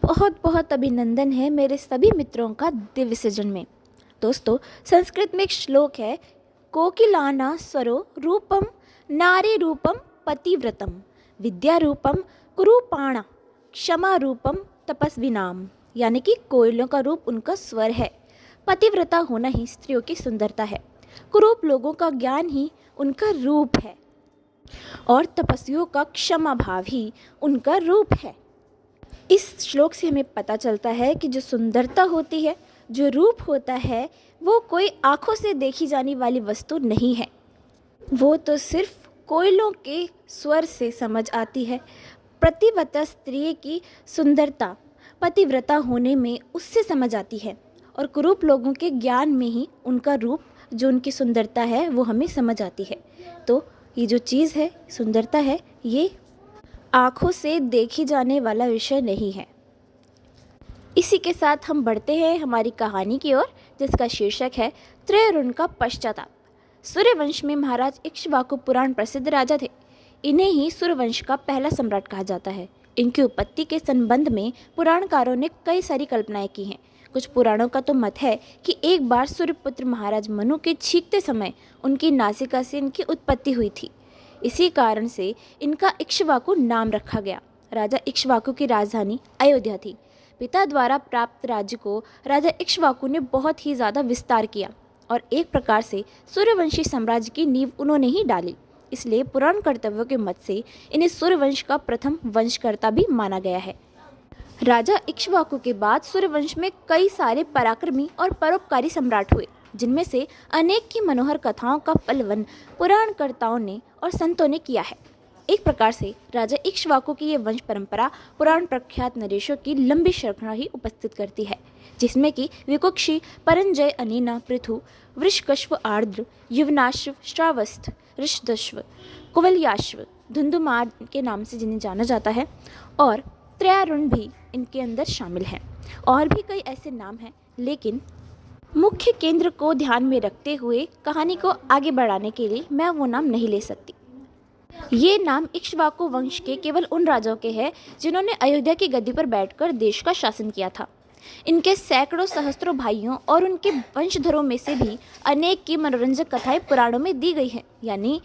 बहुत बहुत अभिनंदन है मेरे सभी मित्रों का दिव्य सृजन में। दोस्तों, संस्कृत में एक श्लोक है, कोकिलाना स्वरो रूपम नारी रूपम पतिव्रतम विद्या रूपम कुरूपाणा क्षमा रूपम तपस्विनाम। यानी कि कोयलों का रूप उनका स्वर है, पतिव्रता होना ही स्त्रियों की सुंदरता है, कुरूप लोगों का ज्ञान ही उनका रूप है और तपस्वियों का क्षमा भाव ही उनका रूप है। इस श्लोक से हमें पता चलता है कि जो सुंदरता होती है, जो रूप होता है, वो कोई आँखों से देखी जाने वाली वस्तु नहीं है। वो तो सिर्फ कोयलों के स्वर से समझ आती है। प्रतिव्रता स्त्री की सुंदरता पतिव्रता होने में उससे समझ आती है और कुरूप लोगों के ज्ञान में ही उनका रूप, जो उनकी सुंदरता है, वो हमें समझ आती है। तो ये जो चीज़ है, सुंदरता है, ये आँखों से देखी जाने वाला विषय नहीं है। इसी के साथ हम बढ़ते हैं हमारी कहानी की ओर, जिसका शीर्षक है त्रयरुण का पश्चाताप। सूर्यवंश में महाराज इक्ष्वाकु पुराण प्रसिद्ध राजा थे। इन्हें ही सूर्यवंश का पहला सम्राट कहा जाता है। इनकी उत्पत्ति के संबंध में पुराणकारों ने कई सारी कल्पनाएं की हैं। कुछ पुराणों का तो मत है कि एक बार सूर्यपुत्र महाराज मनु के छींकते समय उनकी नासिका से इनकी उत्पत्ति हुई थी। इसी कारण से इनका इक्ष्वाकु नाम रखा गया। राजा इक्ष्वाकु की राजधानी अयोध्या थी। पिता द्वारा प्राप्त राज्य को राजा इक्ष्वाकु ने बहुत ही ज़्यादा विस्तार किया और एक प्रकार से सूर्यवंशी साम्राज्य की नींव उन्होंने ही डाली। इसलिए पुराण कर्तव्यों के मत से इन्हें सूर्यवंश का प्रथम वंशकर्ता भी माना गया है। राजा इक्ष्वाकु के बाद सूर्यवंश में कई सारे पराक्रमी और परोपकारी सम्राट हुए, जिनमें से अनेक की मनोहर कथाओं का पल्वन पुराणकर्ताओं ने और संतों ने किया है। एक प्रकार से राजा इक्ष्वाकु की ये वंश परंपरा पुराण प्रख्यात नरेशों की लंबी श्रृंखला ही उपस्थित करती है, जिसमें कि विकुक्षी, परंजय, अनीना, पृथु, वृषकश्व, आर्द्र, युवनाश्व, श्रावस्थ, ऋषदश्व, कुवलयाश्व, धुंधुमार के नाम से जिन्हें जाना जाता है, और त्रयारुण भी इनके अंदर शामिल हैं। और भी कई ऐसे नाम हैं, लेकिन मुख्य केंद्र को ध्यान में रखते हुए कहानी को आगे बढ़ाने के लिए मैं वो नाम नहीं ले सकती। ये नाम इक्ष्वाकु वंश के केवल उन राजाओं के हैं जिन्होंने अयोध्या की गद्दी पर बैठकर देश का शासन किया था। इनके सैकड़ों सहस्त्रों भाइयों और उनके वंशधरों में से भी अनेक की मनोरंजक कथाएं पुराणों में दी गई हैं। यानी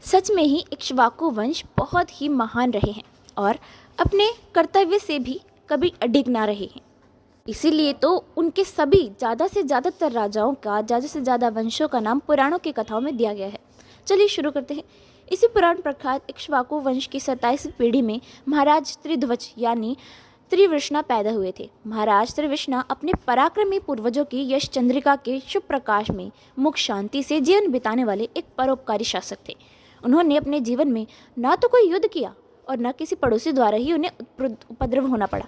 सच में ही इक्ष्वाकु वंश बहुत ही महान रहे हैं और अपने कर्तव्य से भी कभी अडिग ना रहे हैं। इसीलिए तो उनके सभी ज़्यादा से ज़्यादातर राजाओं का, ज़्यादा से ज़्यादा वंशों का नाम पुराणों की कथाओं में दिया गया है। चलिए शुरू करते हैं। इसी पुराण प्रख्यात इक्ष्वाकु वंश की 27वीं पीढ़ी में महाराज त्रिध्वज यानी त्रिवृष्णा पैदा हुए थे। महाराज त्रिवृष्णा अपने पराक्रमी पूर्वजों की यश चंद्रिका के शुभ प्रकाश में मुख शांति से जीवन बिताने वाले एक परोपकारी शासक थे। उन्होंने अपने जीवन में ना तो कोई युद्ध किया और न किसी पड़ोसी द्वारा ही उन्हें उपद्रव होना पड़ा।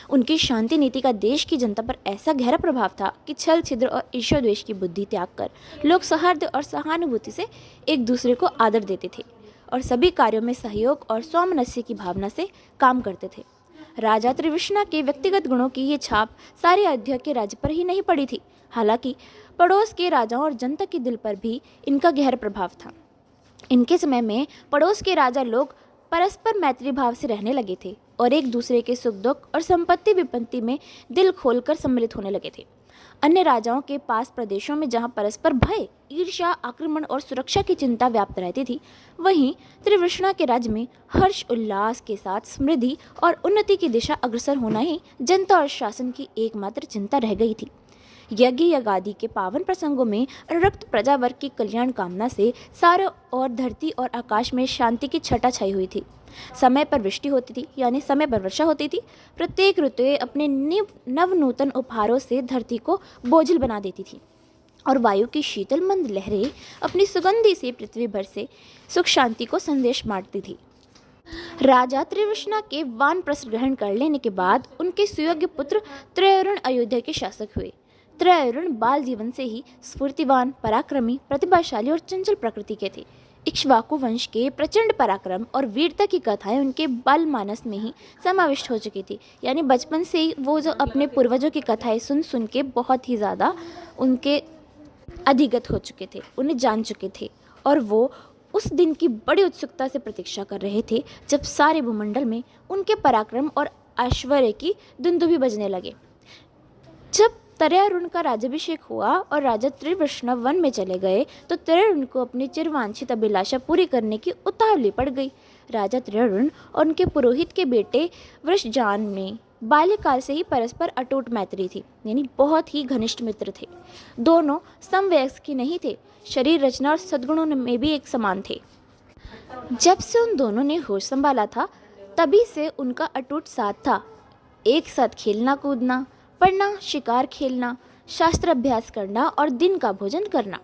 उनकी शांति नीति का देश की जनता पर ऐसा गहरा प्रभाव था कि छल, छिद्र और ईर्ष्या द्वेष की बुद्धि त्याग कर लोग सौहार्द और सहानुभूति से एक दूसरे को आदर देते थे और सभी कार्यों में सहयोग और सौमनस्य की भावना से काम करते थे। राजा त्रिविष्णा के व्यक्तिगत गुणों की ये छाप सारे अयोध्या के राज्य पर ही नहीं पड़ी थी, हालांकि पड़ोस के राजाओं और जनता के दिल पर भी इनका गहरा प्रभाव था। इनके समय में पड़ोस के राजा लोग परस्पर मैत्री भाव से रहने लगे थे और एक दूसरे के सुख दुख और संपत्ति विपत्ति में दिल खोलकर सम्मिलित होने लगे थे। अन्य राजाओं के पास प्रदेशों में जहां परस्पर भय, ईर्ष्या, आक्रमण और सुरक्षा की चिंता व्याप्त रहती थी, वहीं त्रिवृष्णा के राज्य में हर्ष उल्लास के साथ समृद्धि और उन्नति की दिशा अग्रसर होना ही जनता और शासन की एकमात्र चिंता रह गई थी। यज्ञ यज्ञादि के पावन प्रसंगों में अनुरक्त प्रजावर्ग की कल्याण कामना से सारों ओर धरती और आकाश में शांति की छटा छाई हुई थी। समय पर वृष्टि होती थी, यानी समय पर वर्षा होती थी। प्रत्येक ऋतु अपने नव नूतन उपहारों से धरती को बोझिल बना देती थी और वायु की शीतल मंद लहरें अपनी सुगंधी से पृथ्वी भर से सुख शांति को संदेश बांटती थी। राजा त्रिवृष्णा के वानप्रस्थ ग्रहण कर लेने के बाद उनके सुयोग्य पुत्र त्रयरुण अयोध्या के शासक हुए। त्रयरुण बाल जीवन से ही स्फूर्तिवान, पराक्रमी, प्रतिभाशाली और चंचल प्रकृति के थे। इक्ष्वाकु वंश के प्रचंड पराक्रम और वीरता की कथाएं उनके बाल मानस में ही समाविष्ट हो चुकी थी। यानी बचपन से ही वो जो अपने पूर्वजों की कथाएं सुन सुन के बहुत ही ज़्यादा उनके अधिगत हो चुके थे, उन्हें जान चुके थे और वो उस दिन की बड़ी उत्सुकता से प्रतीक्षा कर रहे थे जब सारे भूमंडल में उनके पराक्रम और ऐश्वर्य की दुंदुभी बजने लगे। जब त्रयारुण का राज्याभिषेक हुआ और राजा त्रिवृष्णव वन में चले गए तो त्रयारुण को अपनी चिरवांछित अभिलाषा पूरी करने की उतावली पड़ गई। राजा त्रयारुण और उनके पुरोहित के बेटे वृषजान में बाल्यकाल से ही परस्पर अटूट मैत्री थी, यानी बहुत ही घनिष्ठ मित्र थे। दोनों समवयस्क ही नहीं थे, शरीर रचना और सद्गुणों में भी एक समान थे। जब से उन दोनों ने होश संभाला था तभी से उनका अटूट साथ था। एक साथ खेलना कूदना, पढ़ना, शिकार खेलना, शास्त्र अभ्यास करना और दिन का भोजन करना।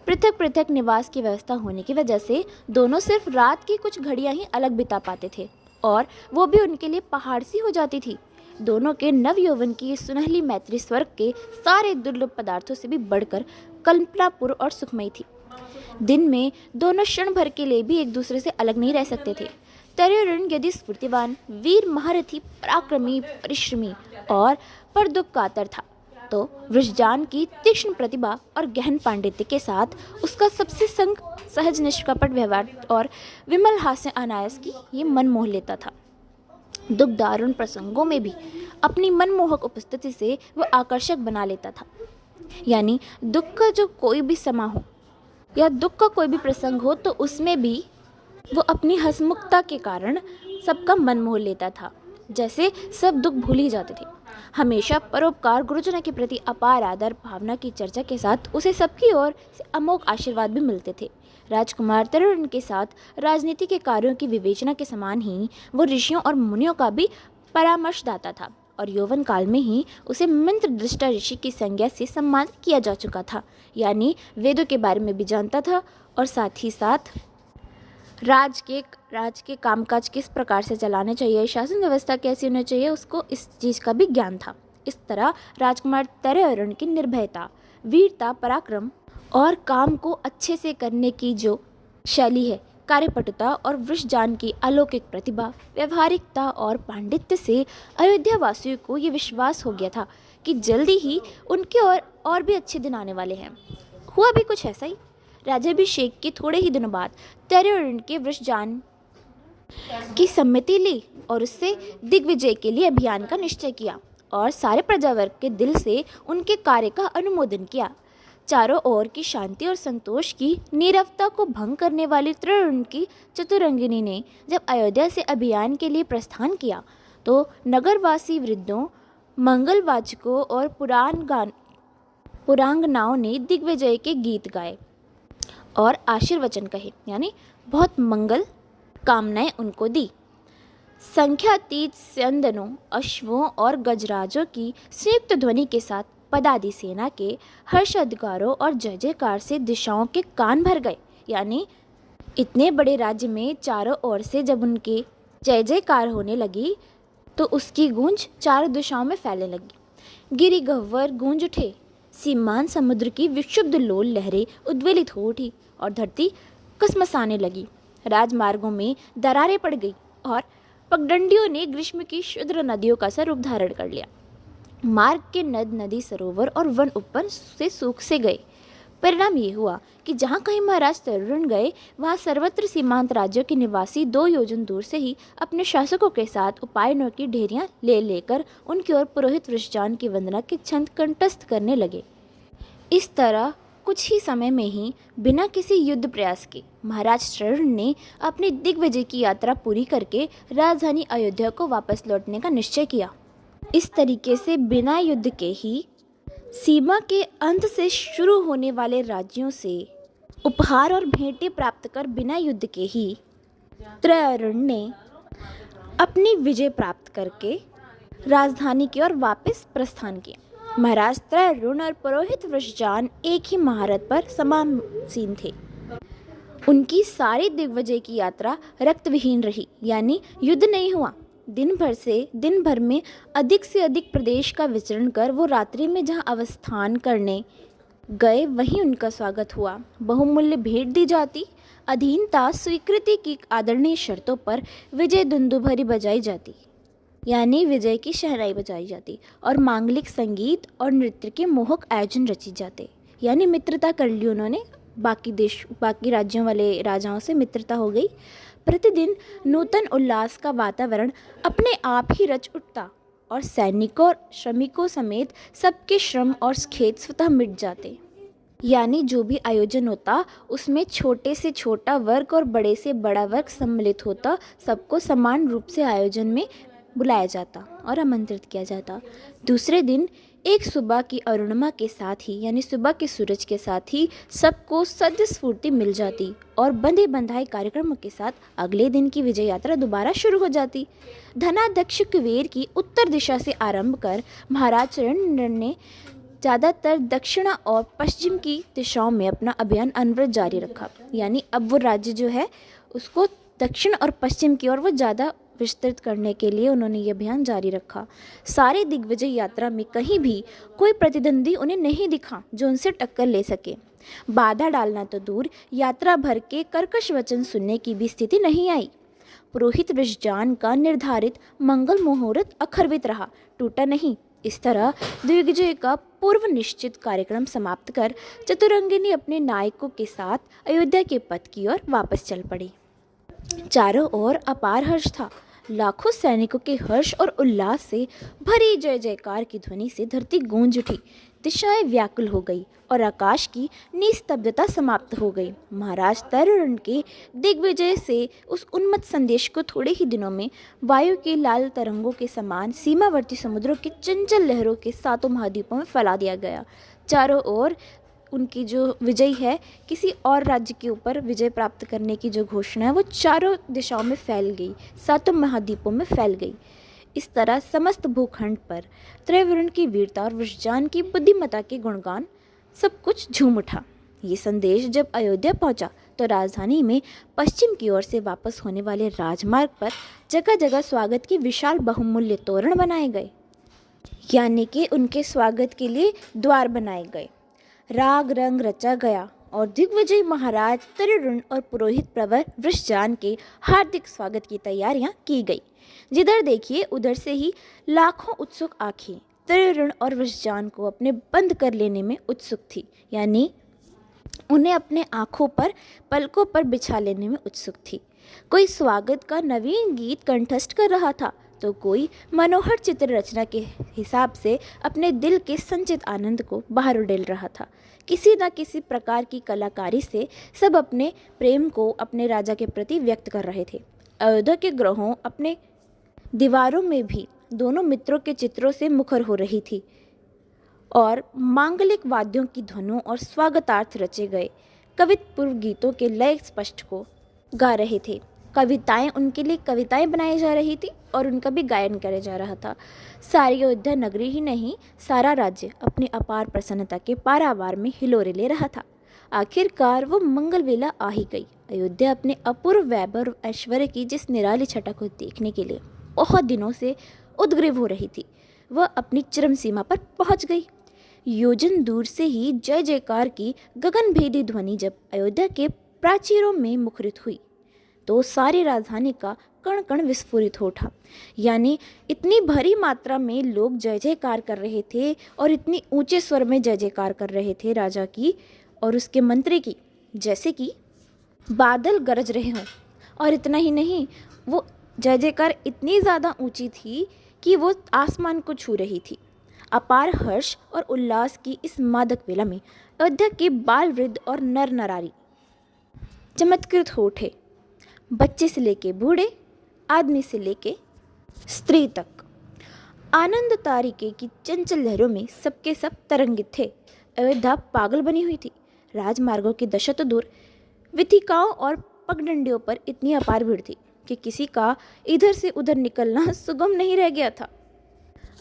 पृथक पृथक निवास की व्यवस्था होने की वजह से दोनों सिर्फ रात की कुछ घड़ियां ही अलग बिता पाते थे और वो भी उनके लिए पहाड़ सी हो जाती थी। दोनों के नव यौवन की सुनहली मैत्री स्वर्ग के सारे दुर्लभ पदार्थों से भी बढ़कर कल्पनापूर्ण और सुखमयी थी। दिन में दोनों क्षण भर के लिए भी एक दूसरे से अलग नहीं रह सकते थे। त्रयारुण यदि स्फूर्तिवान, वीर, महारथी, पराक्रमी, परिश्रमी और पर दुख कातर था तो वृषजान की तीक्ष्ण प्रतिभा और गहन पांडित्य के साथ उसका सबसे संग, सहज, निष्कपट व्यवहार और विमल हास्य अनायास की ये मन मोह लेता था। दुख दारुण प्रसंगों में भी अपनी मनमोहक उपस्थिति से वो आकर्षक बना लेता था। यानी दुख का जो कोई भी समा हो या दुख का कोई भी प्रसंग हो तो उसमें भी वो अपनी हंसमुखता के कारण सबका मन मोह लेता था, जैसे सब दुख भूल ही जाते थे। हमेशा परोपकार, गुरुजनों के प्रति अपार आदर भावना की चर्चा के साथ उसे सबकी ओर से अमोघ आशीर्वाद भी मिलते थे। राजकुमार त्रयारुण के साथ राजनीति के कार्यों की विवेचना के समान ही वो ऋषियों और मुनियों का भी परामर्शदाता था और यौवन काल में ही उसे मंत्र दृष्टा ऋषि की संज्ञा से सम्मानित किया जा चुका था। यानी वेदों के बारे में भी जानता था और साथ ही साथ राज के कामकाज किस प्रकार से चलाने चाहिए, शासन व्यवस्था कैसी होनी चाहिए, उसको इस चीज़ का भी ज्ञान था। इस तरह राजकुमार त्रयारुण की निर्भयता, वीरता, पराक्रम और काम को अच्छे से करने की जो शैली है, कार्यपटुता और वृषजान की अलौकिक प्रतिभा, व्यवहारिकता और पांडित्य से अयोध्या वासियों को ये विश्वास हो गया था कि जल्दी ही उनके और भी अच्छे दिन आने वाले हैं। हुआ भी कुछ ऐसा ही। राज्याभिषेक के थोड़े ही दिनों बाद त्रयारुण के वृषजान की सम्मति ली और उससे दिग्विजय के लिए अभियान का निश्चय किया और सारे प्रजावर्ग के दिल से उनके कार्य का अनुमोदन किया। चारों ओर की शांति और संतोष की नीरवता को भंग करने वाली त्रयारुण की चतुरंगिनी ने जब अयोध्या से अभियान के लिए प्रस्थान किया तो नगरवासी वृद्धों, मंगलवाचकों और पुरांगनाओं ने दिग्विजय के गीत गाए और आशीर्वचन कहे, यानी बहुत मंगल कामनाएं उनको दी। संख्यातीत स्यंदनों, अश्वों और गजराजों की संयुक्त ध्वनि के साथ पदाति सेना के हर्षाधिकारों और जय जयकार से दिशाओं के कान भर गए। यानी इतने बड़े राज्य में चारों ओर से जब उनके जय जयकार होने लगी तो उसकी गूंज चारों दिशाओं में फैलने लगी। गिरि गह्वर गूंज उठे, सीमांत समुद्र की विक्षुब्ध लोल लहरें उद्वेलित हो उठी और धरती कसमसाने लगी। राजमार्गों में दरारें पड़ गई और पगडंडियों ने ग्रीष्म की शुद्र नदियों का सा रूप धारण कर लिया। मार्ग के नद, नदी, सरोवर और वन ऊपर से सूख से गए। परिणाम ये हुआ कि जहाँ कहीं महाराज त्रयारुण गए वहाँ सर्वत्र सीमांत राज्यों के निवासी 2 योजन दूर से ही अपने शासकों के साथ उपायनों की ढेरियाँ ले लेकर उनकी ओर पुरोहित वृषजान की वंदना के छंद कंठस्थ करने लगे। इस तरह कुछ ही समय में ही बिना किसी युद्ध प्रयास के महाराज त्रयारुण ने अपनी दिग्विजय की यात्रा पूरी करके राजधानी अयोध्या को वापस लौटने का निश्चय किया। इस तरीके से बिना युद्ध के ही सीमा के अंत से शुरू होने वाले राज्यों से उपहार और भेंटें प्राप्त कर बिना युद्ध के ही त्रयारुण ने अपनी विजय प्राप्त करके राजधानी की ओर वापस प्रस्थान किया। महाराज त्रयारुण और पुरोहित वृषजान एक ही महारथ पर समासीन थे। उनकी सारी दिग्विजय की यात्रा रक्तविहीन रही, यानी युद्ध नहीं हुआ। दिन भर में अधिक से अधिक प्रदेश का विचरण कर वो रात्रि में जहाँ अवस्थान करने गए वहीं उनका स्वागत हुआ। बहुमूल्य भेंट दी जाती, अधीनता स्वीकृति की आदरणीय शर्तों पर विजय दुंदुभरी बजाई जाती, यानी विजय की शहनाई बजाई जाती और मांगलिक संगीत और नृत्य के मोहक आयोजन रचे जाते। यानी मित्रता कर ली उन्होंने, बाकी राज्यों वाले राजाओं से मित्रता हो गई। प्रतिदिन नूतन उल्लास का वातावरण अपने आप ही रच उठता और सैनिकों और श्रमिकों समेत सबके श्रम और खेद स्वतः मिट जाते। यानी जो भी आयोजन होता उसमें छोटे से छोटा वर्ग और बड़े से बड़ा वर्ग सम्मिलित होता, सबको समान रूप से आयोजन में बुलाया जाता और आमंत्रित किया जाता। दूसरे दिन एक सुबह की अरुणिमा के साथ ही यानी सुबह के सूरज के साथ ही सबको सद्य स्फूर्ति मिल जाती और बंधे बंधाए कार्यक्रमों के साथ अगले दिन की विजय यात्रा दोबारा शुरू हो जाती। धनाध्यक्ष कुबेर की उत्तर दिशा से आरंभ कर महाराज चरण ने ज़्यादातर दक्षिणा और पश्चिम की दिशाओं में अपना अभियान अनवरत जारी रखा। यानी अब वो राज्य जो है उसको दक्षिण और पश्चिम की ओर वो ज़्यादा विस्तृत करने के लिए उन्होंने ये अभियान जारी रखा। सारे दिग्विजय यात्रा में कहीं भी कोई प्रतिद्वंदी उन्हें नहीं दिखा जो उनसे टक्कर ले सके। बाधा डालना तो दूर, यात्रा भर के कर्कश वचन सुनने की भी स्थिति नहीं आई। पुरोहित वृषजान का निर्धारित मंगल मुहूर्त अखरवित रहा, टूटा नहीं। इस तरह दिग्विजय का पूर्व निश्चित कार्यक्रम समाप्त कर चतुरंगिनी अपने नायकों के साथ अयोध्या के पथ की ओर वापस चल पड़ी। चारों ओर अपार हर्ष था। लाखों सैनिकों के हर्ष और उल्लास से भरी जय जयकार की ध्वनि से धरती गूंज उठी, दिशाएं व्याकुल हो गई और आकाश की निस्तब्धता समाप्त हो गई। महाराज तरुण के दिग्विजय से उस उन्मत्त संदेश को थोड़े ही दिनों में वायु के लाल तरंगों के समान सीमावर्ती समुद्रों के चंचल लहरों के सातों महाद्वीपों में फैला दिया गया। चारों ओर उनकी जो विजय है, किसी और राज्य के ऊपर विजय प्राप्त करने की जो घोषणा है वो चारों दिशाओं में फैल गई, सातों महाद्वीपों में फैल गई। इस तरह समस्त भूखंड पर त्रिवरुण की वीरता और वृषजान की बुद्धिमत्ता के गुणगान सब कुछ झूम उठा। ये संदेश जब अयोध्या पहुंचा तो राजधानी में पश्चिम की ओर से वापस होने वाले राजमार्ग पर जगह जगह स्वागत के विशाल बहुमूल्य तोरण बनाए गए, यानी कि उनके स्वागत के लिए द्वार बनाए गए। राग रंग रचा गया और दिग्विजय महाराज तरुण और पुरोहित प्रवर वृषजान के हार्दिक स्वागत की तैयारियां की गई। जिधर देखिए उधर से ही लाखों उत्सुक आंखें तरुण और वृषजान को अपने बंद कर लेने में उत्सुक थी, यानी उन्हें अपने आँखों पर पलकों पर बिछा लेने में उत्सुक थी। कोई स्वागत का नवीन गीत कंठस्थ कर रहा था तो कोई मनोहर चित्र रचना के हिसाब से अपने दिल के संचित आनंद को बाहर उड़ेल रहा था। किसी न किसी प्रकार की कलाकारी से सब अपने प्रेम को अपने राजा के प्रति व्यक्त कर रहे थे। अयोध्या के ग्रहों अपने दीवारों में भी दोनों मित्रों के चित्रों से मुखर हो रही थी और मांगलिक वाद्यों की धुनों और स्वागतार्थ रचे गए कवित्वपूर्व गीतों के लय स्पष्ट को गा रहे थे। कविताएं उनके लिए कविताएं बनाई जा रही थी और उनका भी गायन किया जा रहा था। सारी अयोध्या नगरी ही नहीं, सारा राज्य अपनी अपार प्रसन्नता के पारावार में हिलोरे ले रहा था। आखिरकार वो मंगल वेला आ ही गई। अयोध्या अपने अपूर्व वैभव और ऐश्वर्य की जिस निराली छटा को देखने के लिए बहुत दिनों से उद्ग्रीव हो रही थी, वह अपनी चरम सीमा पर पहुंच गई। योजन दूर से ही जय जयकार की गगनभेदी ध्वनि जब अयोध्या के प्राचीरों में मुखरित हुई तो सारी राजधानी का कण कण विस्फोरित हो उठा। यानी इतनी भारी मात्रा में लोग जय जयकार कर रहे थे और इतनी ऊंचे स्वर में जय जयकार कर रहे थे राजा की और उसके मंत्री की, जैसे कि बादल गरज रहे हों। और इतना ही नहीं, वो जय जयकार इतनी ज़्यादा ऊंची थी कि वो आसमान को छू रही थी। अपार हर्ष और उल्लास की इस मादक वेला में अयोध्या के बाल वृद्ध और नर नरारी चमत्कृत हो उठे। बच्चे से लेके बूढ़े, आदमी से लेके स्त्री तक आनंद तारिके की चंचल लहरों में सबके सब तरंगित थे। अयोध्या पागल बनी हुई थी। राजमार्गों की दशा तो दूर, विथिकाओं और पगडंडियों पर इतनी अपार भीड़ थी कि किसी का इधर से उधर निकलना सुगम नहीं रह गया था।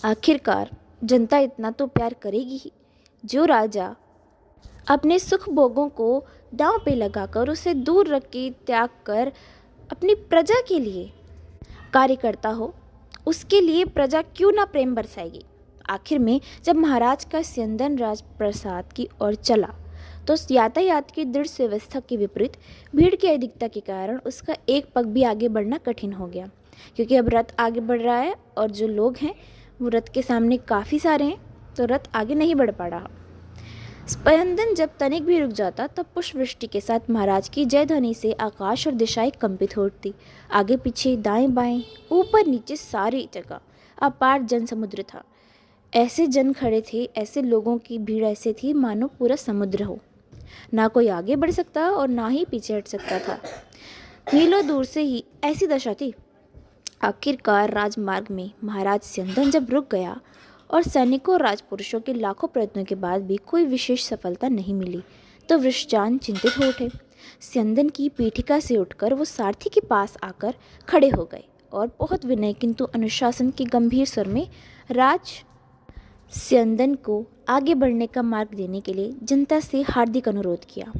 आखिरकार जनता इतना तो प्यार करेगी ही। जो राजा अपने सुख भोगों को दांव पे लगाकर उसे दूर रख के त्याग कर अपनी प्रजा के लिए कार्य करता हो, उसके लिए प्रजा क्यों ना प्रेम बरसाएगी। आखिर में जब महाराज का स्यंदन राजप्रसाद की ओर चला तो यातायात की दृढ़ व्यवस्था के विपरीत भीड़ की अधिकता के कारण उसका एक पग भी आगे बढ़ना कठिन हो गया, क्योंकि अब रथ आगे बढ़ रहा है और जो लोग हैं वो रथ के सामने काफ़ी सारे हैं, तो रथ आगे नहीं बढ़ पा रहा। स्पंदन जब तनिक भी रुक जाता तब पुष्पवृष्टि के साथ महाराज की जयध्वनि से आकाश और दिशाएं कंपित हो उठती। आगे पीछे दाएं बाएं ऊपर नीचे सारी जगह अपार जन समुद्र था। ऐसे जन खड़े थे, ऐसे लोगों की भीड़ ऐसे थी मानो पूरा समुद्र हो। ना कोई आगे बढ़ सकता और ना ही पीछे हट सकता था। मीलों दूर से ही ऐसी दशा थी। आखिरकार राजमार्ग में महाराज स्यंदन जब रुक गया और सैनिकों और राजपुरुषों के लाखों प्रयत्नों के बाद भी कोई विशेष सफलता नहीं मिली तो वृषचान चिंतित हो उठे। स्यंदन की पीठिका से उठकर वो सारथी के पास आकर खड़े हो गए और बहुत विनय किंतु अनुशासन के गंभीर स्वर में राज स्यंदन को आगे बढ़ने का मार्ग देने के लिए जनता से हार्दिक अनुरोध किया।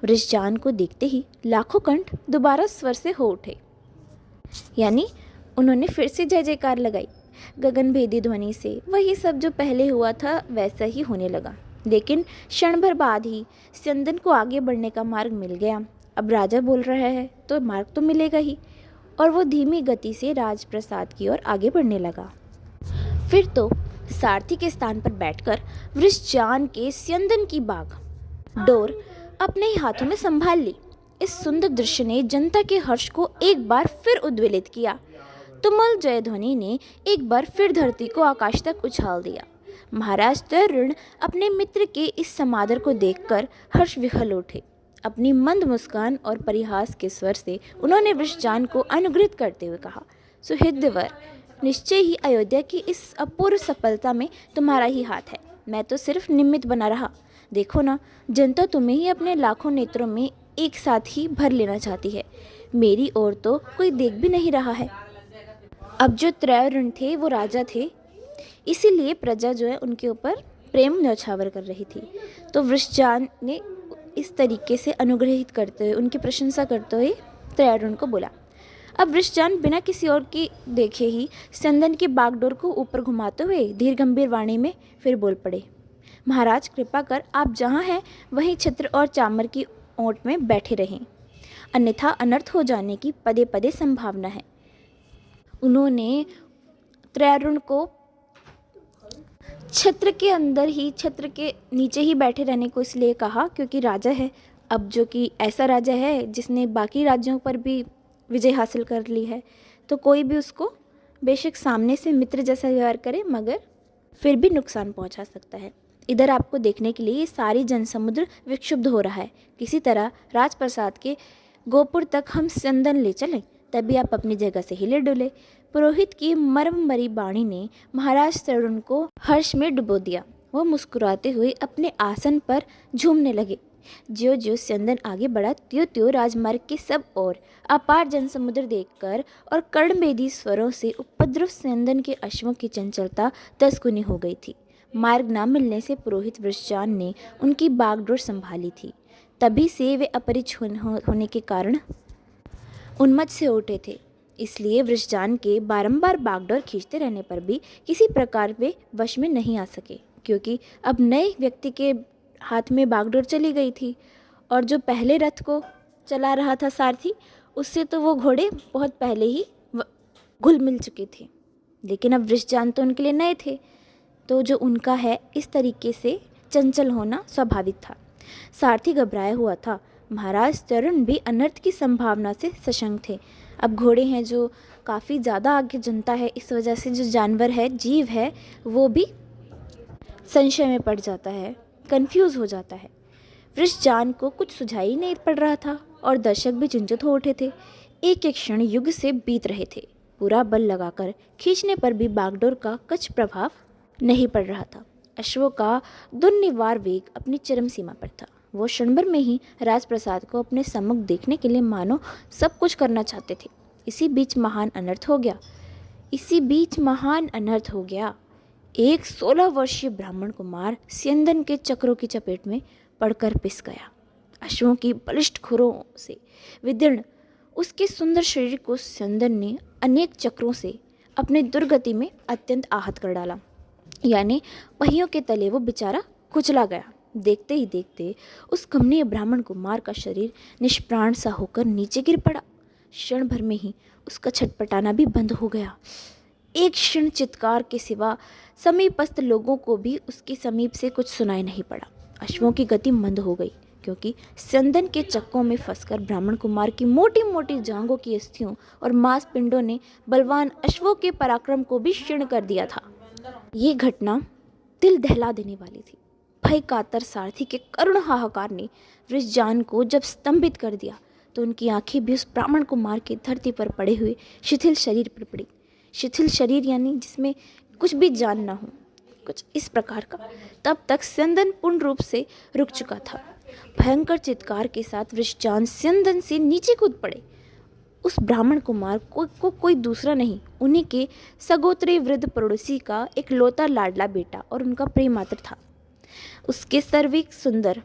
वृषचान को देखते ही लाखों कंठ दोबारा स्वर से हो उठे, यानी उन्होंने फिर से जय जयकार लगाई। गगनभेदी ध्वनि से वही सब जो पहले हुआ था वैसा ही होने लगा। लेकिन क्षण भर बाद ही स्यंदन को आगे बढ़ने का मार्ग मिल गया। अब राजा बोल रहा है तो मार्ग तो मिलेगा ही, और वो धीमी गति से राजप्रसाद की ओर आगे बढ़ने लगा। फिर तो सारथी के स्थान पर बैठकर वृषचान के स्यंदन की बाग डोर अपने ही हाथों में संभाल ली। इस सुंदर दृश्य ने जनता के हर्ष को एक बार फिर उद्वेलित किया। तुमुल जयध्वनि ने एक बार फिर धरती को आकाश तक उछाल दिया। महाराज तरुण अपने मित्र के इस समादर को देखकर हर्ष विह्वल उठे। अपनी मंद मुस्कान और परिहास के स्वर से उन्होंने वृषचान को अनुग्रहित करते हुए कहा, सुहृदवर, निश्चय ही अयोध्या की इस अपूर्व सफलता में तुम्हारा ही हाथ है। मैं तो सिर्फ निमित्त बना रहा। देखो ना, जनता तुम्हें ही अपने लाखों नेत्रों में एक साथ ही भर लेना चाहती है। मेरी ओर तो कोई देख भी नहीं रहा है। अब जो त्रैवर्ण थे वो राजा थे, इसीलिए प्रजा जो है उनके ऊपर प्रेम न्यौछावर कर रही थी। तो वृषचान ने इस तरीके से अनुग्रहित करते हुए, उनकी प्रशंसा करते हुए त्रैवर्ण को बोला। अब वृषचान बिना किसी और की देखे ही स्यंदन की बागडोर को ऊपर घुमाते हुए धीर गंभीर वाणी में फिर बोल पड़े, महाराज कृपा कर आप जहाँ हैं वहीं छत्र और चामर की ओट में बैठे रहें, अन्यथा अनर्थ हो जाने की पदे पदे संभावना है। उन्होंने त्रैवर्ण को छत्र के अंदर ही, छत्र के नीचे ही बैठे रहने को इसलिए कहा क्योंकि राजा है, अब जो कि ऐसा राजा है जिसने बाकी राज्यों पर भी विजय हासिल कर ली है, तो कोई भी उसको बेशक सामने से मित्र जैसा व्यवहार करे मगर फिर भी नुकसान पहुंचा सकता है। इधर आपको देखने के लिए ये सारी जनसमुद्र विक्षुब्ध हो रहा है। किसी तरह राजप्रसाद के गोपुर तक हम स्यंदन ले चलें, तभी आप अपनी जगह से हिले डुले। पुरोहित की मरमरी वाणी ने महाराज तरुण को हर्ष में डुबो दिया। वो मुस्कुराते हुए अपने आसन पर झूमने लगे। ज्यों ज्यों स्यंदन आगे बढ़ा त्यों त्यों राजमार्ग के सब ओर अपार जनसमुद्र देखकर और कर्णभेदी स्वरों से उपद्रव स्यंदन के अश्वों की चंचलता 10 गुनी हो गई थी। मार्ग न मिलने से पुरोहित वृषचान ने उनकी बागडोर संभाली थी। तभी से वे अपरिचित होने के कारण उन्मत्त से उठे थे, इसलिए वृषचान के बारंबार बागडोर खींचते रहने पर भी किसी प्रकार वे वश में नहीं आ सके, क्योंकि अब नए व्यक्ति के हाथ में बागडोर चली गई थी और जो पहले रथ को चला रहा था सारथी, उससे तो वो घोड़े बहुत पहले ही घुल मिल चुके थे। लेकिन अब वृषचान तो उनके लिए नए थे, तो जो उनका है इस तरीके से चंचल होना स्वाभाविक था। सारथी घबराया हुआ था। महाराज तरुण भी अनर्थ की संभावना से सशंक थे। अब घोड़े हैं जो काफ़ी ज़्यादा आगे जनता है, इस वजह से जो जानवर है, जीव है, वो भी संशय में पड़ जाता है, कंफ्यूज हो जाता है। वृषचान को कुछ सुझाई नहीं पड़ रहा था और दर्शक भी चिंतित हो उठे थे। एक एक क्षण युग से बीत रहे थे। पूरा बल लगाकर खींचने पर भी बागडोर का कुछ प्रभाव नहीं पड़ रहा था। अश्वों का दुर्निवार वेग अपनी चरम सीमा पर था। वो क्षणभर में ही राजप्रसाद को अपने सम्मुख देखने के लिए मानो सब कुछ करना चाहते थे। इसी बीच महान अनर्थ हो गया। एक 16 वर्षीय ब्राह्मण कुमार स्यंदन के चक्रों की चपेट में पड़कर पिस गया। अश्वों की बलिष्ठ खुरों से विदीर्ण उसके सुंदर शरीर को स्यंदन ने अनेक चक्रों से अपने दुर्गति में अत्यंत आहत कर डाला, यानी पहियों के तले वो बेचारा कुचला गया। देखते ही देखते उस कमनीय ब्राह्मण कुमार का शरीर निष्प्राण सा होकर नीचे गिर पड़ा। क्षण भर में ही उसका छटपटाना भी बंद हो गया। एक क्षण चित्कार के सिवा समीपस्थ लोगों को भी उसके समीप से कुछ सुनाई नहीं पड़ा। अश्वों की गति मंद हो गई, क्योंकि स्यंदन के चक्कों में फंसकर ब्राह्मण कुमार की मोटी मोटी जांघों की अस्थियों और मांसपिंडों ने बलवान अश्वों के पराक्रम को भी क्षीण कर दिया था। ये घटना दिल दहला देने वाली थी। भय कातर सारथी के करुण हाहाकार ने वृषजान को जब स्तंभित कर दिया, तो उनकी आंखें भी उस ब्राह्मण कुमार के धरती पर पड़े हुए शिथिल शरीर पर पड़ी। शिथिल शरीर यानी जिसमें कुछ भी जान ना हो, कुछ इस प्रकार का। तब तक स्यंदन पूर्ण रूप से रुक चुका था। भयंकर चित्कार के साथ वृषजान स्यंदन से नीचे कूद पड़े। उस ब्राह्मण कुमार को कोई दूसरा नहीं, उन्हीं के सगोत्री वृद्ध पड़ोसी का एक लौता लाडला बेटा और उनका प्रेमात्र था। उसके सर्विक सुंदर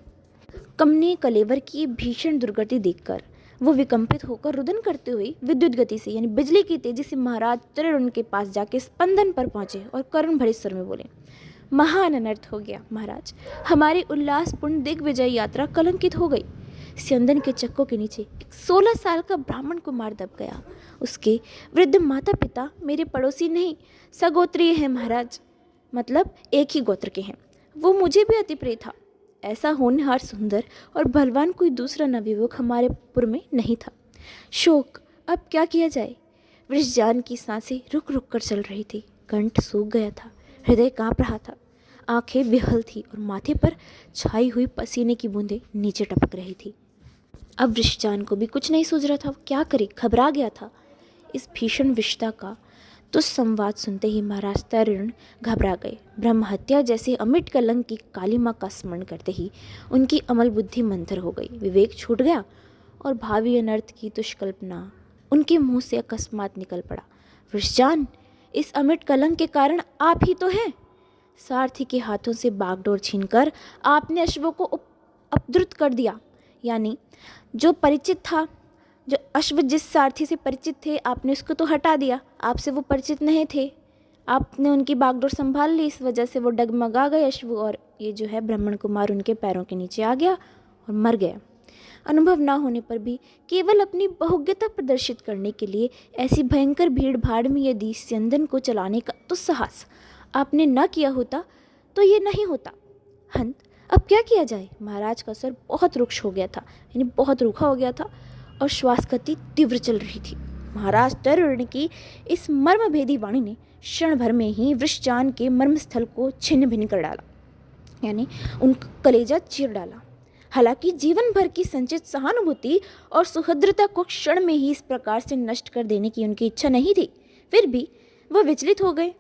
कमनीय कलेवर की भीषण दुर्गति देखकर वो विकंपित होकर रुदन करते हुए विद्युत गति से यानी बिजली की तेजी से महाराज त्रिरुण के पास जाके स्पंदन पर पहुंचे और करुण भरे स्वर में बोले, महान अनर्थ हो गया महाराज, हमारी उल्लासपूर्ण दिग्विजय यात्रा कलंकित हो गई। स्यंदन के चक्कों के नीचे एक 16 साल का ब्राह्मण कुमार दब गया। उसके वृद्ध माता पिता मेरे पड़ोसी नहीं, सगोत्रीय है महाराज, मतलब एक ही गोत्र के हैं। वो मुझे भी अति प्रिय था। ऐसा होनहार सुंदर और बलवान कोई दूसरा नवयुवक हमारे पुर में नहीं था। शोक, अब क्या किया जाए। वृषजान की सांसें रुक रुक कर चल रही थी। कंठ सूख गया था, हृदय कांप रहा था, आंखें विहल थी और माथे पर छाई हुई पसीने की बूंदें नीचे टपक रही थी। अब वृषजान को भी कुछ नहीं सूझ रहा था, क्या करे, घबरा गया था। इस भीषण विषता का दुस्संवाद सुनते ही महाराज त्रिरुण घबरा गए। ब्रह्म हत्या जैसे अमिट कलंक की कालिमा का स्मरण करते ही उनकी अमल बुद्धि मंथर हो गई, विवेक छूट गया और भावी अनर्थ की दुष्कल्पना उनके मुंह से अकस्मात निकल पड़ा। वृषजान, इस अमिट कलंक के कारण आप ही तो हैं। सारथी के हाथों से बागडोर छीनकर आपने अश्वों को अपद्रुत कर दिया, यानी जो परिचित था, जो अश्व जिस सारथी से परिचित थे आपने उसको तो हटा दिया, आपसे वो परिचित नहीं थे, आपने उनकी बागडोर संभाल ली, इस वजह से वो डगमगा गए अश्व और ये जो है ब्राह्मण कुमार उनके पैरों के नीचे आ गया और मर गया। अनुभव ना होने पर भी केवल अपनी बहुज्ञता प्रदर्शित करने के लिए ऐसी भयंकर भीड़ भाड़ में यदि स्यंदन को चलाने का दुस्साहस आपने न किया होता तो ये नहीं होता। हंत, अब क्या किया जाए। महाराज का स्वर बहुत रुक्ष हो गया था, यानी बहुत रूखा हो गया था और श्वास गति तीव्र चल रही थी। महाराज त्रिरुण की इस मर्मभेदी वाणी ने क्षण भर में ही वृषजान के मर्मस्थल को छिन्न भिन्न कर डाला, यानी उनका कलेजा चीर डाला। हालांकि जीवन भर की संचित सहानुभूति और सुहृदता को क्षण में ही इस प्रकार से नष्ट कर देने की उनकी इच्छा नहीं थी, फिर भी वह विचलित हो गए।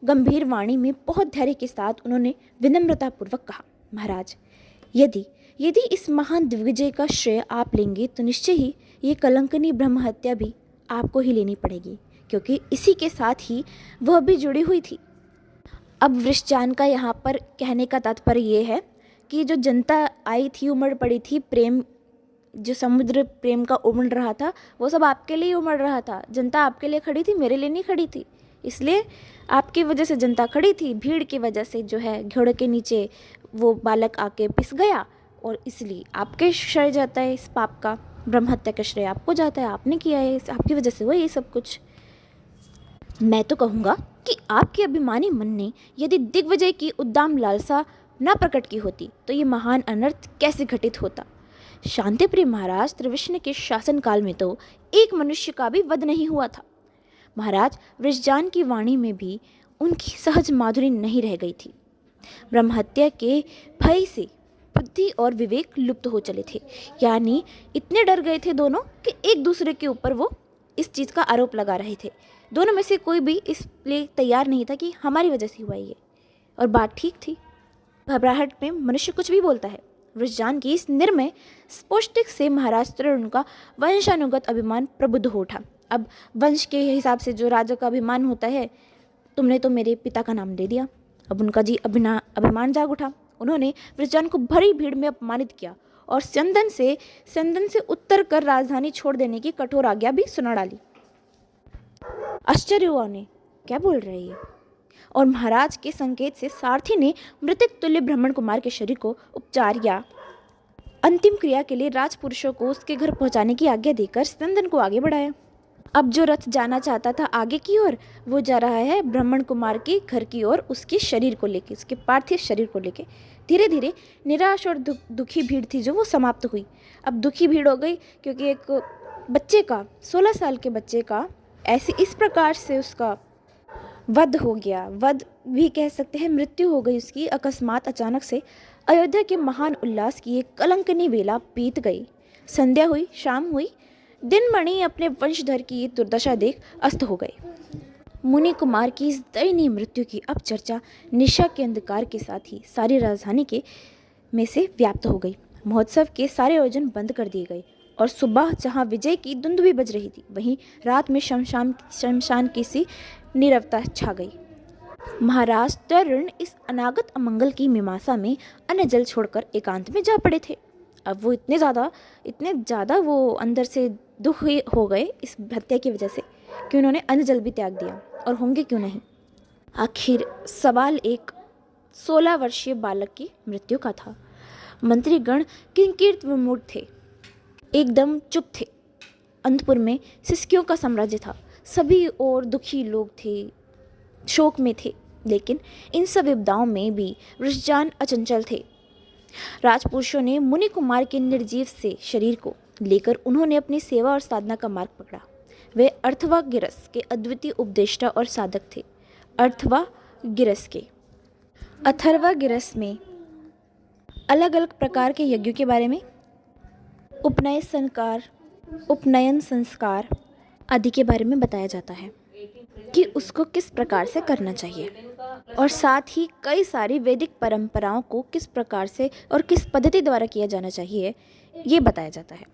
गंभीर वाणी में बहुत धैर्य के साथ उन्होंने विनम्रतापूर्वक कहा, महाराज, यदि इस महान दिग्विजय का श्रेय आप लेंगे तो निश्चय ही ये कलंकनी ब्रह्म हत्या भी आपको ही लेनी पड़ेगी, क्योंकि इसी के साथ ही वह भी जुड़ी हुई थी। अब वृषजान का यहाँ पर कहने का तात्पर्य ये है कि जो जनता आई थी, उमड़ पड़ी थी, प्रेम जो समुद्र प्रेम का उमड़ रहा था वो सब आपके लिए उमड़ रहा था। जनता आपके लिए खड़ी थी, मेरे लिए नहीं खड़ी थी। इसलिए आपकी वजह से जनता खड़ी थी, भीड़ की वजह से जो है घोड़े के नीचे वो बालक आके पिस गया और इसलिए आपके श्रेय जाता है इस पाप का, ब्रह्म हत्या का श्रेय आपको जाता है, आपने किया है, आपकी वजह से हुआ ये सब कुछ। मैं तो कहूँगा कि आपके अभिमानी मन ने यदि दिग्विजय की उद्दाम लालसा न प्रकट की होती तो ये महान अनर्थ कैसे घटित होता। शांतिप्रिय महाराज त्रिविष्णु के शासनकाल में तो एक मनुष्य का भी वध नहीं हुआ था। महाराज वृषजान की वाणी में भी उनकी सहज माधुरी नहीं रह गई थी। ब्रह्महत्या के भय से बुद्धि और विवेक लुप्त हो चले थे, यानी इतने डर गए थे दोनों कि एक दूसरे के ऊपर वो इस चीज़ का आरोप लगा रहे थे। दोनों में से कोई भी इसलिए तैयार नहीं था कि हमारी वजह से हुआ ये, और बात ठीक थी। घबराहट में मनुष्य कुछ भी बोलता है। वृषजान की इस निर्मय स्पष्टिक से महाराज त्रिरुण का वंशानुगत अभिमान प्रबुद्ध हो उठा। अब वंश के हिसाब से जो राजा का अभिमान होता है, तुमने तो मेरे पिता का नाम ले दिया, अब उनका जी अभिमान जाग उठा। उन्होंने वृषजान को भरी भीड़ में अपमानित किया और स्यंदन से उत्तर कर राजधानी छोड़ देने की कठोर आज्ञा भी सुना डाली। आश्चर्य हुआ उन्हें, क्या बोल रहे हैं। और महाराज के संकेत से सारथी ने मृतक तुल्य ब्राह्मण कुमार के शरीर को उपचार या अंतिम क्रिया के लिए राजपुरुषों को उसके घर पहुंचाने की आज्ञा देकर स्यंदन को आगे बढ़ाया। अब जो रथ जाना चाहता था आगे की ओर, वो जा रहा है ब्राह्मण कुमार के घर की ओर, उसके शरीर को लेके, उसके पार्थिव शरीर को लेके। धीरे धीरे निराश और दुखी भीड़ थी जो वो समाप्त हुई। अब दुखी भीड़ हो गई क्योंकि एक बच्चे का, 16 साल के बच्चे का ऐसे इस प्रकार से उसका वध हो गया। वध भी कह सकते हैं, मृत्यु हो गई उसकी अकस्मात, अचानक से। अयोध्या के महान उल्लास की एक कलंकनी वेला बीत गई। संध्या हुई, शाम हुई। दिनमणि अपने वंशधर की ये दुर्दशा देख अस्त हो गए। मुनि कुमार की इस दयनीय मृत्यु की अब चर्चा निशा के अंधकार के साथ ही सारी राजधानी के में से व्याप्त हो गई। महोत्सव के सारे आयोजन बंद कर दिए गए और सुबह जहाँ विजय की धुंध बज रही थी, वहीं रात में शमशान की सी नीरवता छा गई। महाराज तरुण इस अनागत अमंगल की मीमांसा में अन्न जल छोड़कर एकांत में जा पड़े थे। अब वो इतने ज़्यादा वो अंदर से दुख हो गए इस हत्या की वजह से कि उन्होंने अन्न जल भी त्याग दिया, और होंगे क्यों नहीं। आखिर सवाल एक 16 वर्षीय बालक की मृत्यु का था। मंत्रीगण किंकित विमूढ़ थे, एकदम चुप थे। अंतपुर में सिसकियों का साम्राज्य था, सभी और दुखी लोग थे, शोक में थे। लेकिन इन सब विपदाओं में भी वृषजान अचंचल थे। राजपुरुषों ने मुनि कुमार के निर्जीव से शरीर को लेकर उन्होंने अपनी सेवा और साधना का मार्ग पकड़ा। वे अर्थवागिरस के अद्वितीय उपदेष्टा और साधक थे। अथर्वागिरस में अलग अलग प्रकार के यज्ञों के बारे में, उपनयन संस्कार आदि के बारे में बताया जाता है कि उसको किस प्रकार से करना चाहिए, और साथ ही कई सारी वैदिक परंपराओं को किस प्रकार से और किस पद्धति द्वारा किया जाना चाहिए, ये बताया जाता है।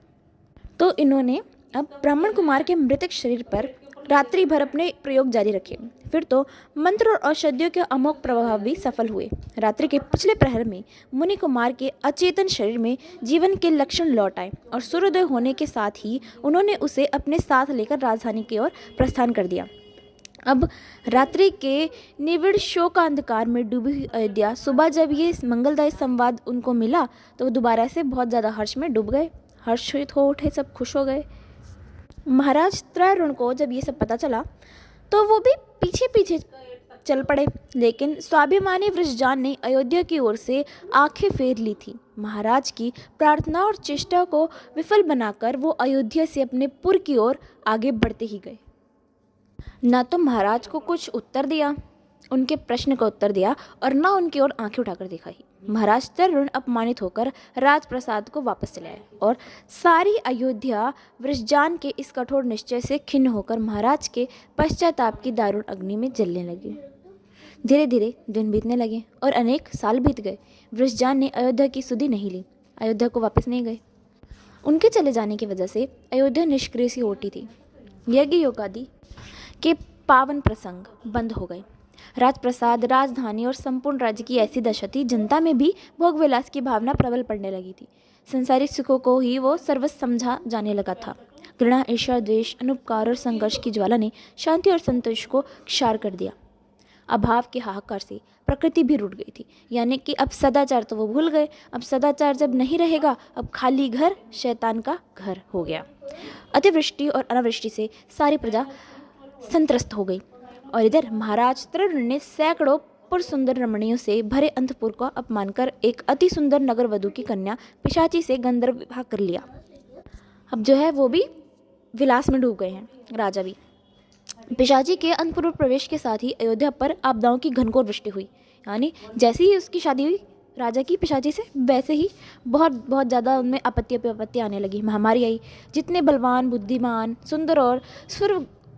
तो इन्होंने अब ब्राह्मण कुमार के मृतक शरीर पर रात्रि भर अपने प्रयोग जारी रखे। फिर तो मंत्र और औषधियों के अमोघ प्रभाव भी सफल हुए। रात्रि के पिछले प्रहर में मुनि कुमार के अचेतन शरीर में जीवन के लक्षण लौट आए और सूर्योदय होने के साथ ही उन्होंने उसे अपने साथ लेकर राजधानी की ओर प्रस्थान कर दिया। अब रात्रि के निविड़ शोक अंधकार में डूबी हुई अयोध्या, सुबह जब ये मंगलदायी संवाद उनको मिला तो वो दोबारा से बहुत ज़्यादा हर्ष में डूब गए। हर्षित हो उठे, सब खुश हो गए। महाराज त्रैरुण को जब ये सब पता चला तो वो भी पीछे पीछे चल पड़े, लेकिन स्वाभिमानी वृषजान ने अयोध्या की ओर से आंखें फेर ली थी। महाराज की प्रार्थना और चेष्टा को विफल बनाकर वो अयोध्या से अपने पुर की ओर आगे बढ़ते ही गए। न तो महाराज को कुछ उत्तर दिया, उनके प्रश्न का उत्तर दिया, और न उनकी ओर आंखें उठाकर देखा ही। महाराज तरुण अपमानित होकर राजप्रसाद को वापस चले आए और सारी अयोध्या वृषजान के इस कठोर निश्चय से खिन्न होकर महाराज के पश्चाताप की दारुण अग्नि में जलने लगी। धीरे धीरे दिन बीतने लगे और अनेक साल बीत गए। वृषजान ने अयोध्या की सुधि नहीं ली, अयोध्या को वापस नहीं गए। उनके चले जाने की वजह से अयोध्या निष्क्रिय सी होती थी। यज्ञ योगादि के पावन प्रसंग बंद हो गए। राजप्रसाद, राजधानी और संपूर्ण राज्य की ऐसी दशा थी, जनता में भी भोग विलास की भावना प्रबल पड़ने लगी थी। संसारिक सुखों को ही वो सर्वस्व समझा जाने लगा था। घृणा, ईर्ष्या, द्वेष, अनुपकार और संघर्ष की ज्वाला ने शांति और संतोष को क्षार कर दिया। अभाव के हाहाकार से प्रकृति भी रुट गई थी, यानी कि अब सदाचार तो वो भूल गए। अब सदाचार जब नहीं रहेगा, अब खाली घर शैतान का घर हो गया। अतिवृष्टि और अनावृष्टि से सारी प्रजा संत्रस्त हो गई, और इधर महाराज तरुण ने सैकड़ों पुरसुंदर रमणियों से भरे अंतपुर का अपमान कर एक अति सुंदर नगर वधू की कन्या पिशाची से गंधर्व विवाह कर लिया। अब जो है वो भी विलास में डूब गए हैं, राजा भी। पिशाची के अंतपुर प्रवेश के साथ ही अयोध्या पर आपदाओं की घनघोर वृष्टि हुई, यानी जैसे ही उसकी शादी हुई राजा की पिशाची से, वैसे ही बहुत ज़्यादा उनमें आपत्ति आने लगी। महामारी आई। जितने बलवान, बुद्धिमान, सुंदर और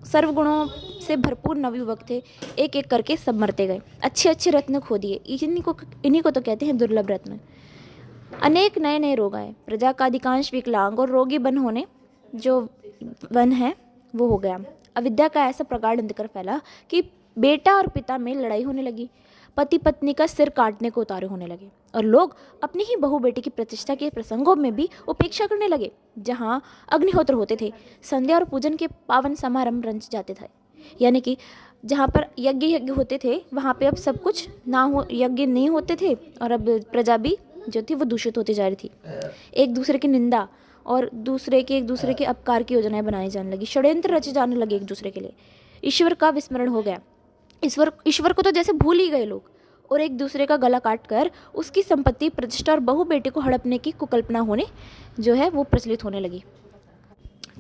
सर्वगुणों से भरपूर नवयुवक थे, एक एक करके सब मरते गए। अच्छे अच्छे रत्न खो दिए। इन्हीं को तो कहते हैं दुर्लभ रत्न। अनेक नए नए रोग आए। प्रजा का अधिकांश विकलांग और रोगी वन है वो हो गया। अविद्या का ऐसा प्रगाढ़ अंधकार फैला कि बेटा और पिता में लड़ाई होने लगी। पति पत्नी का सिर काटने को उतारे होने लगे, और लोग अपनी ही बहू बेटी की प्रतिष्ठा के प्रसंगों में भी उपेक्षा करने लगे। जहाँ अग्निहोत्र होते थे, संध्या और पूजन के पावन समारंभ रंच जाते थे, यानी कि जहाँ पर यज्ञ होते थे वहाँ पे अब सब कुछ ना हो, यज्ञ नहीं होते थे, और अब प्रजा भी जो थी वो दूषित होती जा रही थी। एक दूसरे की निंदा और एक दूसरे के अपकार की योजनाएं बनाई जाने लगी, षड्यंत्र रचे जाने लगे एक दूसरे के लिए। ईश्वर का विस्मरण हो गया। ईश्वर को तो जैसे भूल ही गए लोग, और एक दूसरे का गला काट कर उसकी संपत्ति, प्रतिष्ठा और बहु बेटे को हड़पने की कुकल्पना होने जो है वो प्रचलित होने लगी।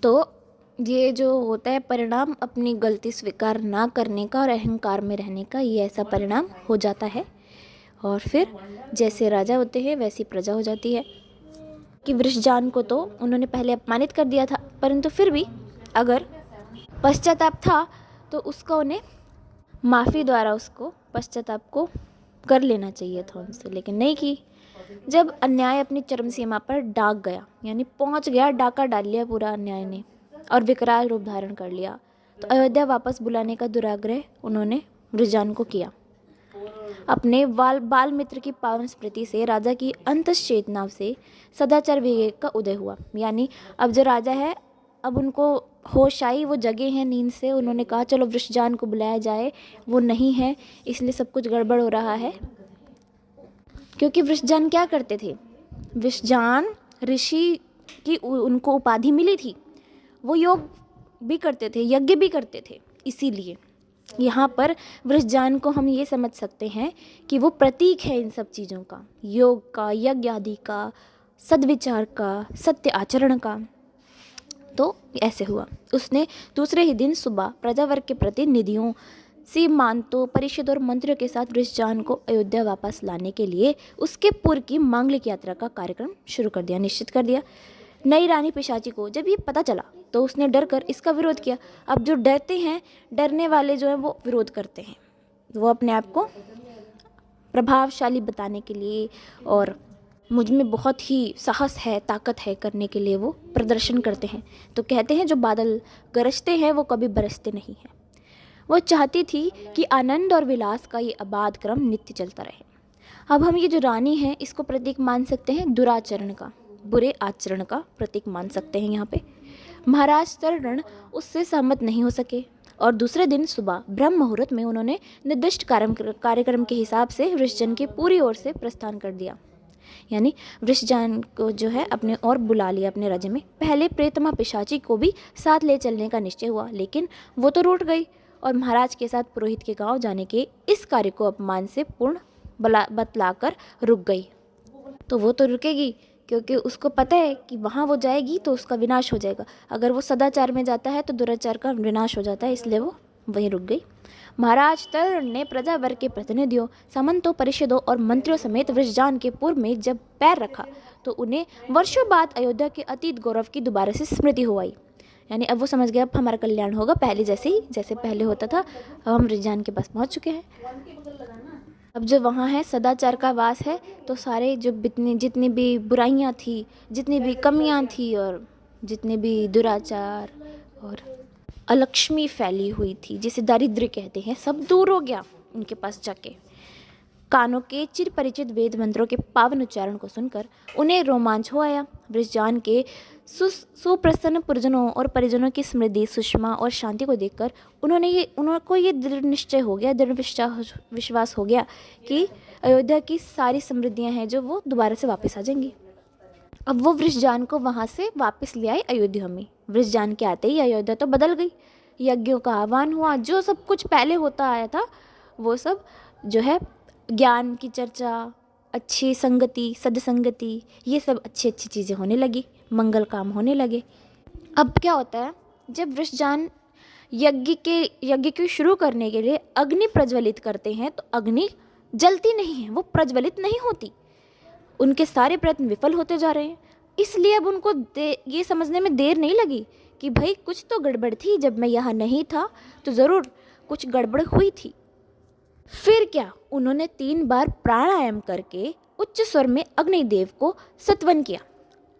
तो ये जो होता है परिणाम, अपनी गलती स्वीकार ना करने का और अहंकार में रहने का, ये ऐसा परिणाम हो जाता है। और फिर जैसे राजा होते हैं वैसी प्रजा हो जाती है। कि वृषजान को तो उन्होंने पहले अपमानित कर दिया था, परंतु फिर भी अगर पश्चाताप था तो उसका उन्हें माफ़ी द्वारा उसको पश्चाताप को कर लेना चाहिए था उनसे, लेकिन नहीं की। जब अन्याय अपनी चरम सीमा पर डाक गया, यानी पहुंच गया, डाका डाल लिया पूरा अन्याय ने और विकराल रूप धारण कर लिया, तो अयोध्या वापस बुलाने का दुराग्रह उन्होंने वृषजान को किया। अपने बाल मित्र की पावन स्मृति से राजा की अंतश्चेतना से सदाचार विवेक का उदय हुआ। यानी अब जो राजा है, अब उनको होश आई, वो जगे हैं नींद से। उन्होंने कहा चलो वृषजान को बुलाया जाए, वो नहीं है, इसलिए सब कुछ गड़बड़ हो रहा है। क्योंकि वृषजान क्या करते थे, वृषजान ऋषि की उनको उपाधि मिली थी, वो योग भी करते थे, यज्ञ भी करते थे। इसीलिए यहाँ पर वृषजान को हम ये समझ सकते हैं कि वो प्रतीक है इन सब चीज़ों का, योग का, यज्ञ आदि का, सद्विचार का, सत्य आचरण का। तो ऐसे हुआ। उसने दूसरे ही दिन सुबह प्रजावर्ग के प्रतिनिधियों, सीमांतों, परिषद और मंत्रियों के साथ वृषजान को अयोध्या वापस लाने के लिए उसके पूर्व की मांगलिक यात्रा का कार्यक्रम शुरू कर दिया, निश्चित कर दिया। नई रानी पिशाची को जब ये पता चला तो उसने डर कर इसका विरोध किया। अब जो डरते हैं, डरने वाले जो हैं वो विरोध करते हैं, वो अपने आप को प्रभावशाली बताने के लिए और मुझ में बहुत ही साहस है, ताकत है करने के लिए वो प्रदर्शन करते हैं। तो कहते हैं जो बादल गरजते हैं वो कभी बरसते नहीं हैं। वो चाहती थी कि आनंद और विलास का ये अबाध क्रम नित्य चलता रहे। अब हम ये जो रानी है इसको प्रतीक मान सकते हैं दुराचरण का, बुरे आचरण का प्रतीक मान सकते हैं। यहाँ पे महाराज तरण उससे सहमत नहीं हो सके और दूसरे दिन सुबह ब्रह्म मुहूर्त में उन्होंने निर्दिष्ट कार्यक्रम के हिसाब से वृषजान की पूरी ओर से प्रस्थान कर दिया। यानी वृषजान को जो है अपने और बुला लिया अपने राज्य में। पहले प्रेतमा पिशाची को भी साथ ले चलने का निश्चय हुआ, लेकिन वो तो रूठ गई और महाराज के साथ पुरोहित के गांव जाने के इस कार्य को अपमान से पूर्ण बतलाकर रुक गई। तो वो तो रुकेगी क्योंकि उसको पता है कि वहाँ वो जाएगी तो उसका विनाश हो जाएगा। अगर वो सदाचार में जाता है तो दुराचार का विनाश हो जाता है, इसलिए वो वहीं रुक गई। महाराज तरण ने प्रजावर्ग के प्रतिनिधियों, सामंतों, परिषदों और मंत्रियों समेत वृषजान के पूर्व में जब पैर रखा तो उन्हें वर्षों बाद अयोध्या के अतीत गौरव की दोबारा से स्मृति हो आई। यानी अब वो समझ गए अब हमारा कल्याण होगा, पहले जैसे ही जैसे पहले होता था, अब हम वृषजान के पास पहुँच चुके हैं। अब जो वहाँ है सदाचार का वास है, तो सारे जो जितनी भी बुराइयाँ थी, जितनी भी कमियाँ थी और जितने भी दुराचार और अलक्ष्मी फैली हुई थी, जिसे दारिद्र्य कहते हैं, सब दूर हो गया उनके पास जाके। कानों के चिर परिचित वेद मंत्रों के पावन उच्चारण को सुनकर उन्हें रोमांच हो आया। वृषजान के सुप्रसन्न पुरजनों और परिजनों की समृद्धि, सुषमा और शांति को देखकर उनको ये दृढ़ निश्चय हो गया, दृढ़ विश्वास हो गया कि अयोध्या की सारी समृद्धियां हैं जो वो दोबारा से वापस आ जाएंगी। अब वो वृषजान को वहाँ से वापस ले आए अयोध्या में। वृषजान के आते ही अयोध्या तो बदल गई, यज्ञों का आह्वान हुआ, जो सब कुछ पहले होता आया था वो सब जो है ज्ञान की चर्चा, अच्छी संगति, सदसंगति, ये सब अच्छी अच्छी चीज़ें होने लगी, मंगल काम होने लगे। अब क्या होता है, जब वृषजान यज्ञ को शुरू करने के लिए अग्नि प्रज्वलित करते हैं तो अग्नि जलती नहीं है, वो प्रज्वलित नहीं होती, उनके सारे प्रयत्न विफल होते जा रहे हैं। इसलिए अब उनको ये समझने में देर नहीं लगी कि भाई कुछ तो गड़बड़ थी, जब मैं यहाँ नहीं था तो ज़रूर कुछ गड़बड़ हुई थी। फिर क्या, उन्होंने 3 बार प्राणायाम करके उच्च स्वर में अग्निदेव को सत्वन किया।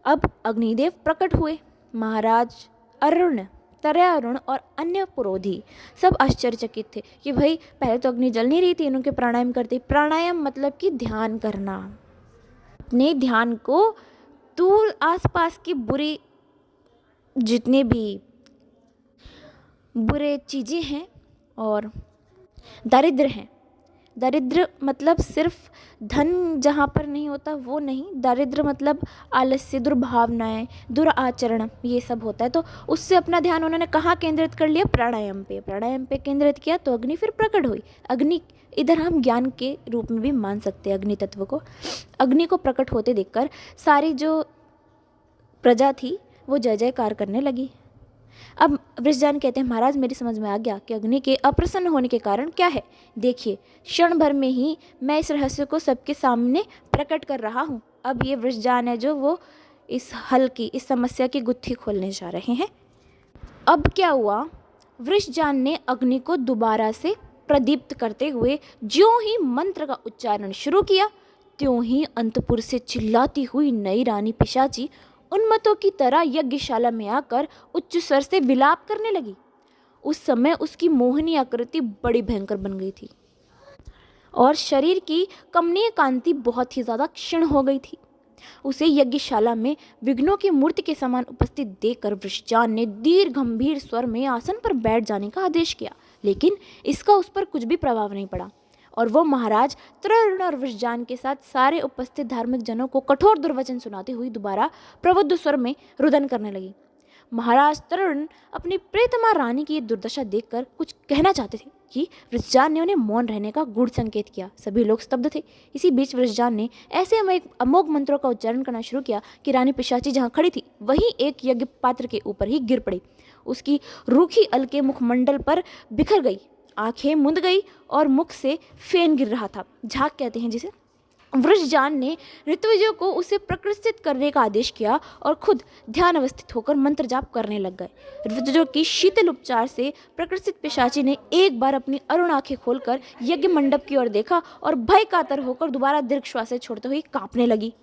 अब अग्निदेव प्रकट हुए। महाराज अरुण, तरारुण और अन्य पुरोधी सब आश्चर्यचकित थे कि भाई पहले तो अग्नि जल नहीं रही थी, इन्होंने प्राणायाम करते। प्राणायाम मतलब कि ध्यान करना, अपने ध्यान को दूर आसपास की जितने भी बुरे चीज़ें हैं और दारिद्र्य हैं, दारिद्र्य मतलब सिर्फ धन जहाँ पर नहीं होता वो नहीं, दारिद्र्य मतलब आलस्य, दुर्भावनाएं, दुराचरण, ये सब होता है। तो उससे अपना ध्यान उन्होंने कहाँ केंद्रित कर लिया? प्राणायाम पे। प्राणायाम पे केंद्रित किया तो अग्नि फिर प्रकट हुई। अग्नि इधर हम ज्ञान के रूप में भी मान सकते हैं अग्नि तत्व को। अग्नि को प्रकट होते देखकर सारी जो प्रजा थी वो जय जयकार करने लगी। अब वृषजान कहते हैं, महाराज मेरी समझ में आ गया कि अग्नि के अप्रसन्न होने के कारण क्या है। देखिए, क्षण भर में ही मैं इस रहस्य को सबके सामने प्रकट कर रहा हूँ। अब ये वृषजान है जो वो इस समस्या की गुत्थी खोलने जा रहे हैं। अब क्या हुआ? वृषजान ने अग्नि को दोबारा से प्रदीप्त करते हुए ज्यों ही मंत्र का उच्चारण शुरू किया, त्यों ही अंतपुर से चिल्लाती हुई नई रानी पिशाची उन्मत्तों की तरह यज्ञशाला में आकर उच्च स्वर से विलाप करने लगी। उस समय उसकी मोहिनी आकृति बड़ी भयंकर बन गई थी और शरीर की कमनीय कांति बहुत ही ज्यादा क्षीण हो गई थी। उसे यज्ञशाला में विघ्नों की मूर्ति के समान उपस्थित देखकर वृषजान ने दीर्घ गंभीर स्वर में आसन पर बैठ जाने का आदेश किया, लेकिन इसका उस पर कुछ भी प्रभाव नहीं पड़ा और वो महाराज तरुण और वृषजान के साथ सारे उपस्थित धार्मिक जनों को कठोर दुर्वचन सुनाती हुई दोबारा प्रबुद्ध स्वर में रुदन करने लगी। महाराज तरुण अपनी प्रियतमा रानी की ये दुर्दशा देखकर कुछ कहना चाहते थे कि वृषजान ने उन्हें मौन रहने का गूढ़ संकेत किया। सभी लोग स्तब्ध थे। इसी बीच वृषजान ने ऐसे अमोघ मंत्रों का उच्चारण करना शुरू किया कि रानी पिशाची जहाँ खड़ी थी वहीं एक यज्ञ पात्र के ऊपर ही गिर पड़ी। उसकी रूखी अलके मुखमंडल पर बिखर गई, आंखें मुंद गई और मुख से फेन गिर रहा था, झाग कहते हैं जिसे। वृषजान ने ऋत्विजों को उसे प्रकृष्टित करने का आदेश किया और खुद ध्यान अवस्थित होकर मंत्र जाप करने लग गए। ऋत्विजों की शीतल उपचार से प्रकृष्टित पिशाची ने एक बार अपनी अरुण आंखें खोलकर यज्ञ मंडप की ओर देखा और भय कातर होकर दोबारा दीर्घ श्वासें छोड़ते हुए कांपने लगी।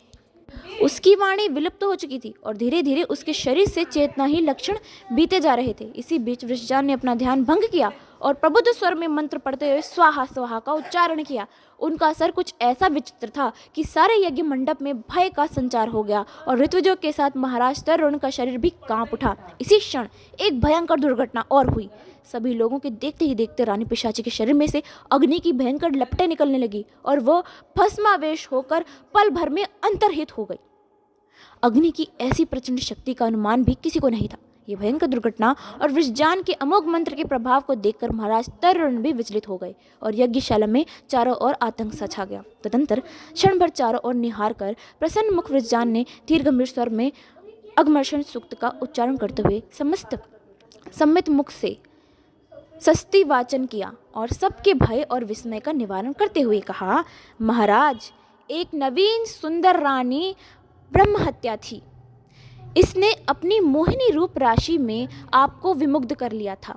उसकी वाणी विलुप्त हो चुकी थी और धीरे धीरे उसके शरीर से चेतना ही लक्षण बीते जा रहे थे। इसी बीच वृषजान ने अपना ध्यान भंग किया और प्रबुद्ध स्वर में मंत्र पढ़ते हुए स्वाहा स्वाहा का उच्चारण किया। उनका असर कुछ ऐसा विचित्र था कि सारे यज्ञ मंडप में भय का संचार हो गया और ऋत्विजों के साथ महाराज तरुण का शरीर भी कांप उठा। इसी क्षण एक भयंकर दुर्घटना और हुई। सभी लोगों के देखते ही देखते रानी पिशाची के शरीर में से अग्नि की भयंकर लपटें निकलने लगी और वो भस्मावेश होकर पल भर में अंतर्हित हो गई। अग्नि की ऐसी प्रचंड शक्ति का अनुमान भी किसी को नहीं था। ये भयंकर दुर्घटना और वृषजान के अमोघ मंत्र के प्रभाव को देखकर महाराज तरुण भी विचलित हो गए और यज्ञशाला में चारों ओर आतंक सा छा गया। तदंतर क्षण भर चारों ओर निहार कर प्रसन्न मुख वृषजान ने धीर गंभीर स्वर में अगमर्षण सूक्त का उच्चारण करते हुए समस्त सम्मित मुख से सस्ती वाचन किया और सबके भय और विस्मय का निवारण करते हुए कहा, महाराज, एक नवीन सुंदर रानी ब्रह्म हत्या थी। इसने अपनी मोहिनी रूप राशि में आपको विमुग्ध कर लिया था।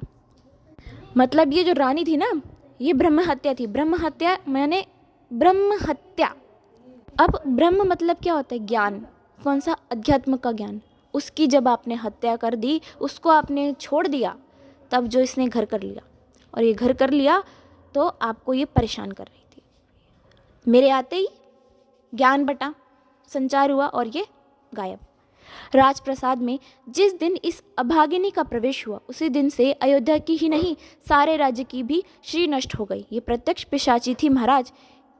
मतलब ये जो रानी थी ना, ये ब्रह्म हत्या थी। ब्रह्म हत्या माने ब्रह्म हत्या। अब ब्रह्म मतलब क्या होता है? ज्ञान। कौन सा? अध्यात्म का ज्ञान। उसकी जब आपने हत्या कर दी, उसको आपने छोड़ दिया, तब जो इसने घर कर लिया और ये घर कर लिया तो आपको ये परेशान कर रही थी। मेरे आते ही ज्ञान बटा, संचार हुआ और ये गायब। राजप्रसाद में जिस दिन इस अभागिनी का प्रवेश हुआ उसी दिन से अयोध्या की ही नहीं सारे राज्य की भी श्री नष्ट हो गई। ये प्रत्यक्ष पिशाची थी महाराज।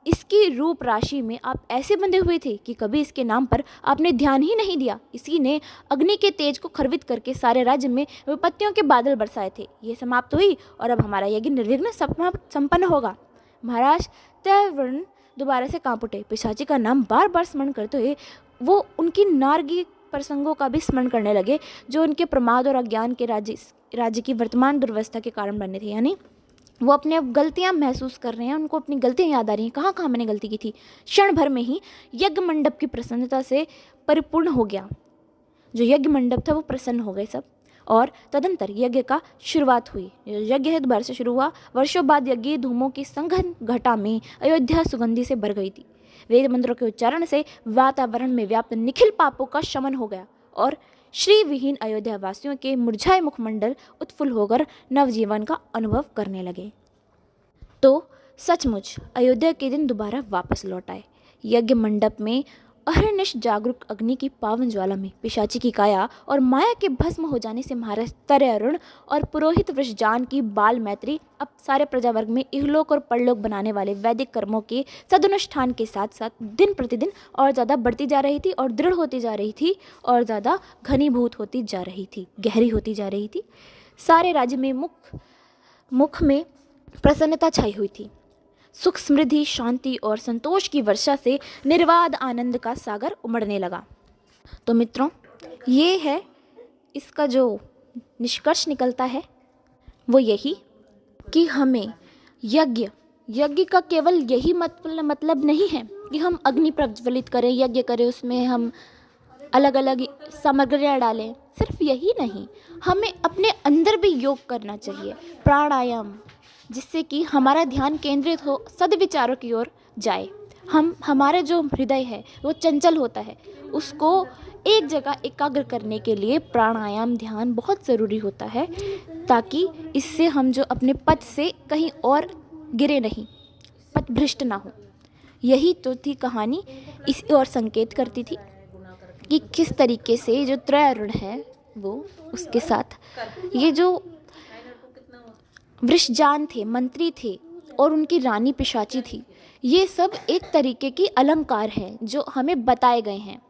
इसकी रूप राशि में आप ऐसे बंधे हुए थे कि कभी इसके नाम पर आपने ध्यान ही नहीं दिया। इसी ने अग्नि के तेज को खर्वित करके सारे राज्य में विपत्तियों के बादल बरसाए थे। ये समाप्त हुई और अब हमारा यज्ञ निर्विघ्न संपन्न होगा। महाराज तरुण दोबारा से कांप उठे। पिशाची का नाम बार बार स्मरण करते हुए वो उनकी नारगी प्रसंगों का भी स्मरण करने लगे जो उनके प्रमाद और अज्ञान के राज्य की वर्तमान दुर्वस्था के कारण बने थे। यानी वो अपने अब गलतियां महसूस कर रहे हैं, उनको अपनी गलतियां याद आ रही हैं, कहाँ कहाँ मैंने गलती की थी। क्षण भर में ही यज्ञ मंडप की प्रसन्नता से परिपूर्ण हो गया। जो यज्ञ मंडप था वो प्रसन्न हो गए सब और तदंतर यज्ञ का शुरुआत हुई। यज्ञ है दोबारा से शुरू हुआ। वर्षों बाद यज्ञ धूमों की संघन घटा में अयोध्या सुगंधि से भर गई थी। वेद मंत्रों के उच्चारण से वातावरण में व्याप्त निखिल पापों का शमन हो गया और श्री विहीन अयोध्या वासियों के मुरझाए मुखमंडल उत्फुल्ल होकर नवजीवन का अनुभव करने लगे। तो सचमुच अयोध्या के दिन दोबारा वापस लौट आए। यज्ञ मंडप में अहर्निश जागरूक अग्नि की पावन ज्वाला में पिशाची की काया और माया के भस्म हो जाने से महाराज तर्यारुण और पुरोहित वृषजान की बाल मैत्री अब सारे प्रजावर्ग में इहलोक और परलोक बनाने वाले वैदिक कर्मों के सदनुष्ठान के साथ साथ दिन प्रतिदिन और ज़्यादा बढ़ती जा रही थी और दृढ़ होती जा रही थी और ज़्यादा घनीभूत होती जा रही थी, गहरी होती जा रही थी। सारे राज्य में मुख में प्रसन्नता छाई हुई थी। सुख, समृद्धि, शांति और संतोष की वर्षा से निर्बाध आनंद का सागर उमड़ने लगा। तो मित्रों, ये है इसका जो निष्कर्ष निकलता है वो यही कि हमें यज्ञ का केवल यही मतलब नहीं है कि हम अग्नि प्रज्वलित करें, यज्ञ करें, उसमें हम अलग अलग सामग्रियाँ डालें। सिर्फ यही नहीं, हमें अपने अंदर भी योग करना चाहिए, प्राणायाम, जिससे कि हमारा ध्यान केंद्रित हो, सद्विचारों की ओर जाए। हमारा जो हृदय है वो चंचल होता है, उसको एक जगह एकाग्र करने के लिए प्राणायाम, ध्यान बहुत ज़रूरी होता है, ताकि इससे हम जो अपने पथ से कहीं और गिरे नहीं, पथ भ्रष्ट ना हो। यही तो थी कहानी, इसी ओर संकेत करती थी कि किस तरीके से जो त्रयारुण है वो उसके साथ ये जो वृषजान थे, मंत्री थे और उनकी रानी पिशाची थी, ये सब एक तरीके की अलंकार हैं जो हमें बताए गए हैं,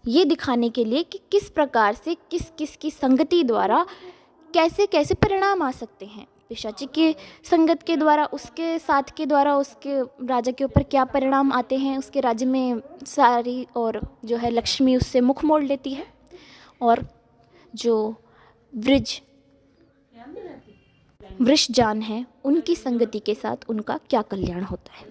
ये दिखाने के लिए कि किस प्रकार से किस किस की संगति द्वारा कैसे कैसे परिणाम आ सकते हैं। पिशाची के संगत के द्वारा, उसके साथ के द्वारा उसके राजा के ऊपर क्या परिणाम आते हैं, उसके राज्य में सारी और जो है लक्ष्मी उससे मुख मोड़ लेती है, और जो वृषजान है उनकी संगति के साथ उनका क्या कल्याण होता है।